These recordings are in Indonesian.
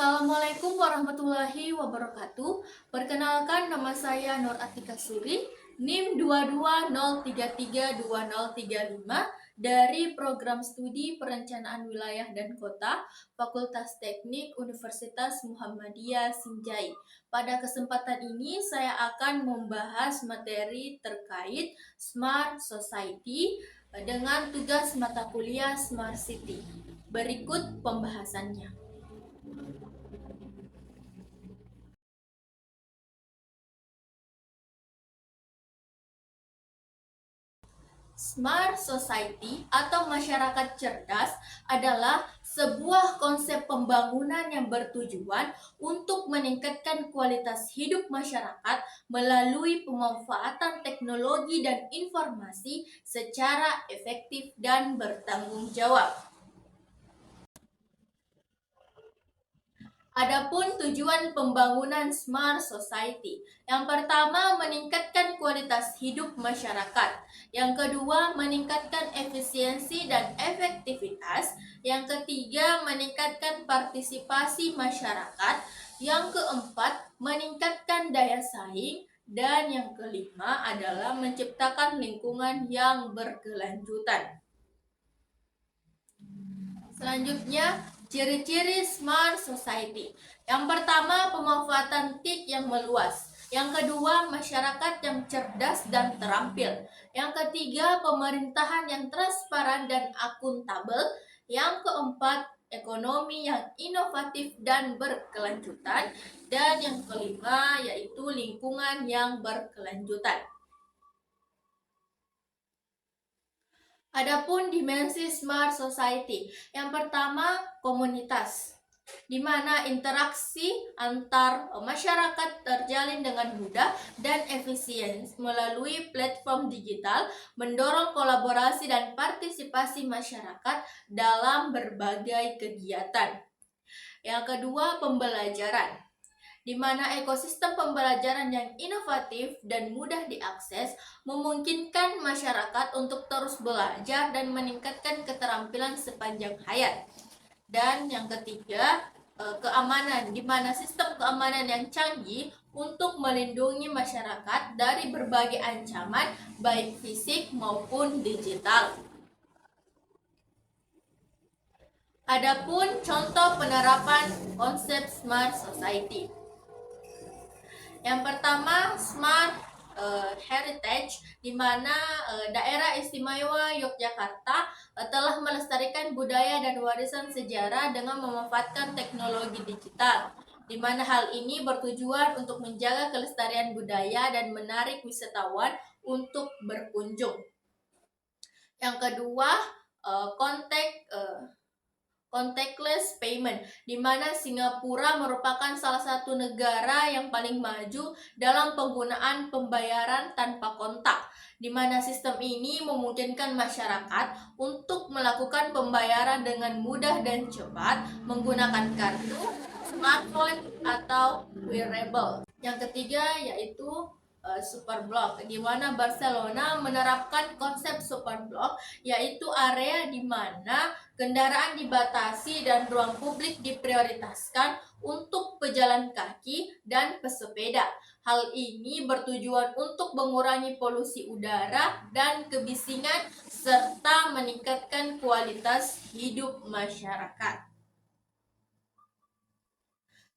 Assalamualaikum warahmatullahi wabarakatuh. Perkenalkan, nama saya Nur Atika Suri, NIM 22033235 dari Program Studi Perencanaan Wilayah dan Kota, Fakultas Teknik Universitas Muhammadiyah Sinjai. Pada kesempatan ini saya akan membahas materi terkait Smart Society dengan tugas mata kuliah Smart City. Berikut pembahasannya. Smart Society atau masyarakat cerdas adalah sebuah konsep pembangunan yang bertujuan untuk meningkatkan kualitas hidup masyarakat melalui pemanfaatan teknologi dan informasi secara efektif dan bertanggung jawab. Adapun tujuan pembangunan Smart Society, yang pertama meningkatkan kualitas hidup masyarakat, yang kedua meningkatkan efisiensi dan efektivitas, yang ketiga meningkatkan partisipasi masyarakat, yang keempat meningkatkan daya saing, dan yang kelima adalah menciptakan lingkungan yang berkelanjutan. Selanjutnya, ciri-ciri Smart Society. Yang pertama, pemanfaatan TIK yang meluas. Yang kedua, masyarakat yang cerdas dan terampil. Yang ketiga, pemerintahan yang transparan dan akuntabel. Yang keempat, ekonomi yang inovatif dan berkelanjutan. Dan yang kelima, yaitu lingkungan yang berkelanjutan. Adapun dimensi Smart Society, yang pertama komunitas, di mana interaksi antar masyarakat terjalin dengan mudah dan efisien melalui platform digital, mendorong kolaborasi dan partisipasi masyarakat dalam berbagai kegiatan. Yang kedua, pembelajaran, di mana ekosistem pembelajaran yang inovatif dan mudah diakses memungkinkan masyarakat untuk terus belajar dan meningkatkan keterampilan sepanjang hayat. Dan yang ketiga, keamanan, di mana sistem keamanan yang canggih untuk melindungi masyarakat dari berbagai ancaman baik fisik maupun digital. Adapun contoh penerapan konsep Smart Society. Yang pertama, Smart Heritage, di mana daerah istimewa Yogyakarta telah melestarikan budaya dan warisan sejarah dengan memanfaatkan teknologi digital, di mana hal ini bertujuan untuk menjaga kelestarian budaya dan menarik wisatawan untuk berkunjung. Yang kedua, contactless payment, di mana Singapura merupakan salah satu negara yang paling maju dalam penggunaan pembayaran tanpa kontak, di mana sistem ini memungkinkan masyarakat untuk melakukan pembayaran dengan mudah dan cepat menggunakan kartu, smartphone, atau wearable. Yang ketiga yaitu Superblock, di mana Barcelona menerapkan konsep Superblock, yaitu area di mana kendaraan dibatasi dan ruang publik diprioritaskan untuk pejalan kaki dan pesepeda. Hal ini bertujuan untuk mengurangi polusi udara dan kebisingan serta meningkatkan kualitas hidup masyarakat.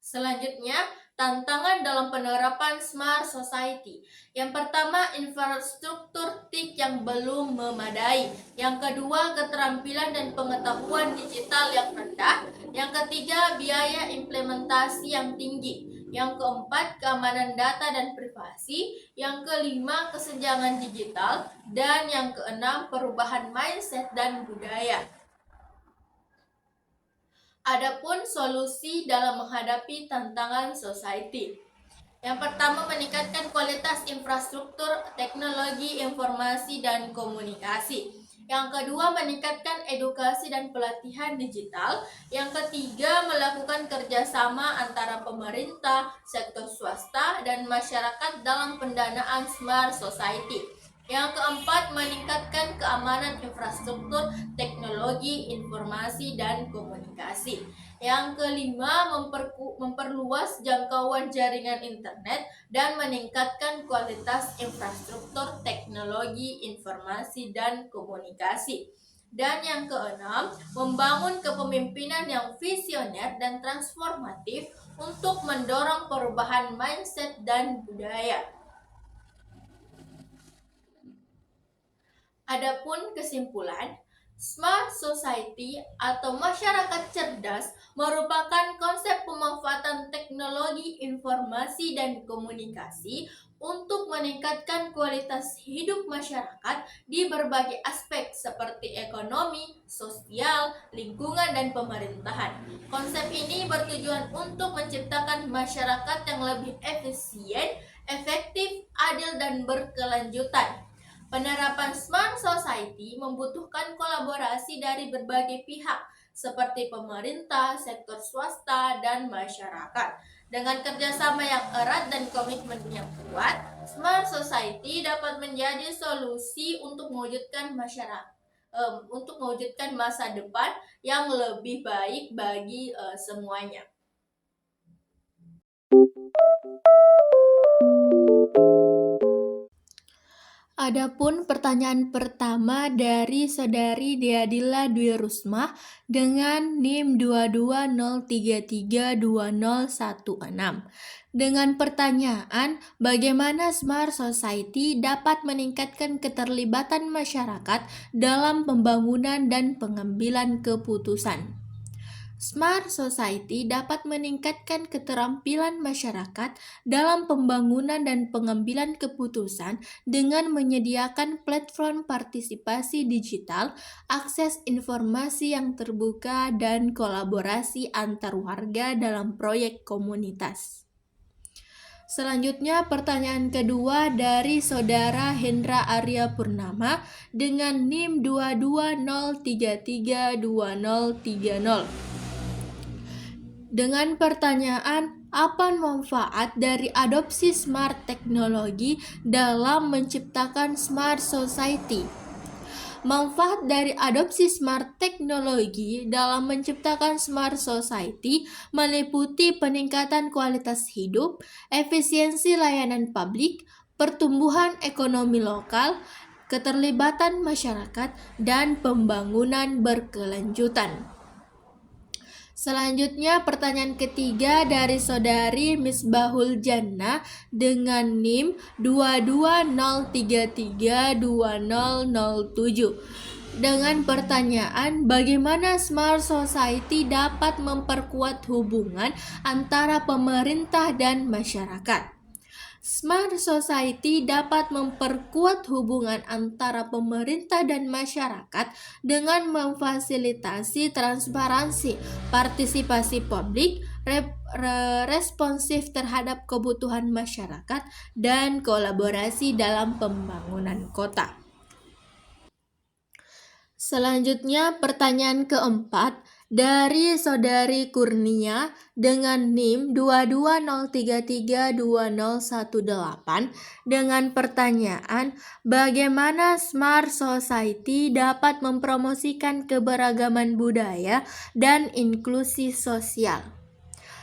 Selanjutnya, tantangan dalam penerapan Smart Society. Yang pertama, infrastruktur TIK yang belum memadai. Yang kedua, keterampilan dan pengetahuan digital yang rendah. Yang ketiga, biaya implementasi yang tinggi. Yang keempat, keamanan data dan privasi. Yang kelima, kesenjangan digital. Dan yang keenam, perubahan mindset dan budaya. Adapun solusi dalam menghadapi tantangan society. Yang pertama, meningkatkan kualitas infrastruktur teknologi informasi dan komunikasi. Yang kedua, meningkatkan edukasi dan pelatihan digital. Yang ketiga, melakukan kerjasama antara pemerintah, sektor swasta, dan masyarakat dalam pendanaan Smart Society. Yang keempat, meningkatkan keamanan infrastruktur teknologi informasi dan komunikasi. Yang kelima, memperluas jangkauan jaringan internet dan meningkatkan kualitas infrastruktur teknologi informasi dan komunikasi. Dan yang keenam, membangun kepemimpinan yang visioner dan transformatif untuk mendorong perubahan mindset dan budaya. Adapun kesimpulan, Smart Society atau masyarakat cerdas merupakan konsep pemanfaatan teknologi informasi dan komunikasi untuk meningkatkan kualitas hidup masyarakat di berbagai aspek seperti ekonomi, sosial, lingkungan, dan pemerintahan. Konsep ini bertujuan untuk menciptakan masyarakat yang lebih efisien, efektif, adil, dan berkelanjutan. Penerapan Smart Society membutuhkan kolaborasi dari berbagai pihak, seperti pemerintah, sektor swasta, dan masyarakat. Dengan kerjasama yang erat dan komitmen yang kuat, Smart Society dapat menjadi solusi untuk mewujudkan masa depan yang lebih baik bagi semuanya. Adapun pertanyaan pertama dari Saudari Deadila Dwi Rusmah dengan NIM 220332016 dengan pertanyaan bagaimana Smart Society dapat meningkatkan keterlibatan masyarakat dalam pembangunan dan pengambilan keputusan. Smart Society dapat meningkatkan keterampilan masyarakat dalam pembangunan dan pengambilan keputusan dengan menyediakan platform partisipasi digital, akses informasi yang terbuka, dan kolaborasi antar warga dalam proyek komunitas. Selanjutnya pertanyaan kedua dari Saudara Hendra Arya Purnama dengan NIM 220332030. Dengan pertanyaan, apa manfaat dari adopsi smart teknologi dalam menciptakan smart society? Manfaat dari adopsi smart teknologi dalam menciptakan smart society meliputi peningkatan kualitas hidup, efisiensi layanan publik, pertumbuhan ekonomi lokal, keterlibatan masyarakat, dan pembangunan berkelanjutan. Selanjutnya pertanyaan ketiga dari Saudari Misbahul Jannah dengan NIM 220332007 dengan pertanyaan bagaimana Smart Society dapat memperkuat hubungan antara pemerintah dan masyarakat. Smart Society dapat memperkuat hubungan antara pemerintah dan masyarakat dengan memfasilitasi transparansi, partisipasi publik, responsif terhadap kebutuhan masyarakat, dan kolaborasi dalam pembangunan kota. Selanjutnya pertanyaan keempat dari Saudari Kurnia dengan NIM 220332018 dengan pertanyaan bagaimana Smart Society dapat mempromosikan keberagaman budaya dan inklusi sosial.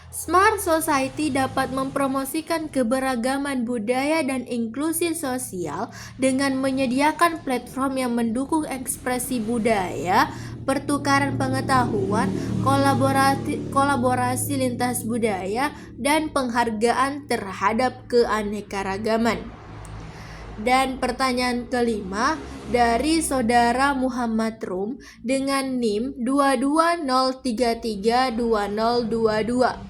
Smart Society dapat mempromosikan keberagaman budaya dan inklusi sosial dengan menyediakan platform yang mendukung ekspresi budaya, pertukaran pengetahuan, kolaborasi lintas budaya, dan penghargaan terhadap keanekaragaman. Dan pertanyaan kelima dari Saudara Muhammad Rum dengan NIM 220332022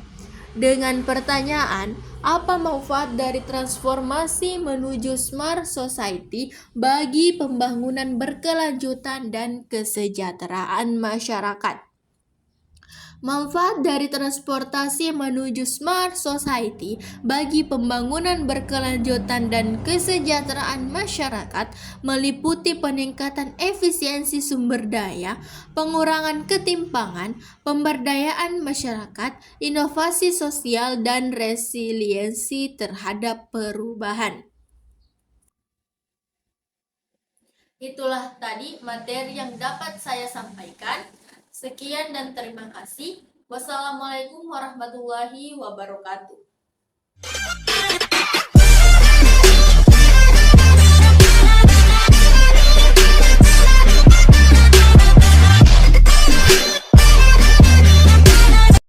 dengan pertanyaan, apa manfaat dari transformasi menuju Smart Society bagi pembangunan berkelanjutan dan kesejahteraan masyarakat? Manfaat dari transportasi menuju Smart Society bagi pembangunan berkelanjutan dan kesejahteraan masyarakat meliputi peningkatan efisiensi sumber daya, pengurangan ketimpangan, pemberdayaan masyarakat, inovasi sosial, dan resiliensi terhadap perubahan. Itulah tadi materi yang dapat saya sampaikan. Sekian dan terima kasih. Wassalamualaikum warahmatullahi wabarakatuh.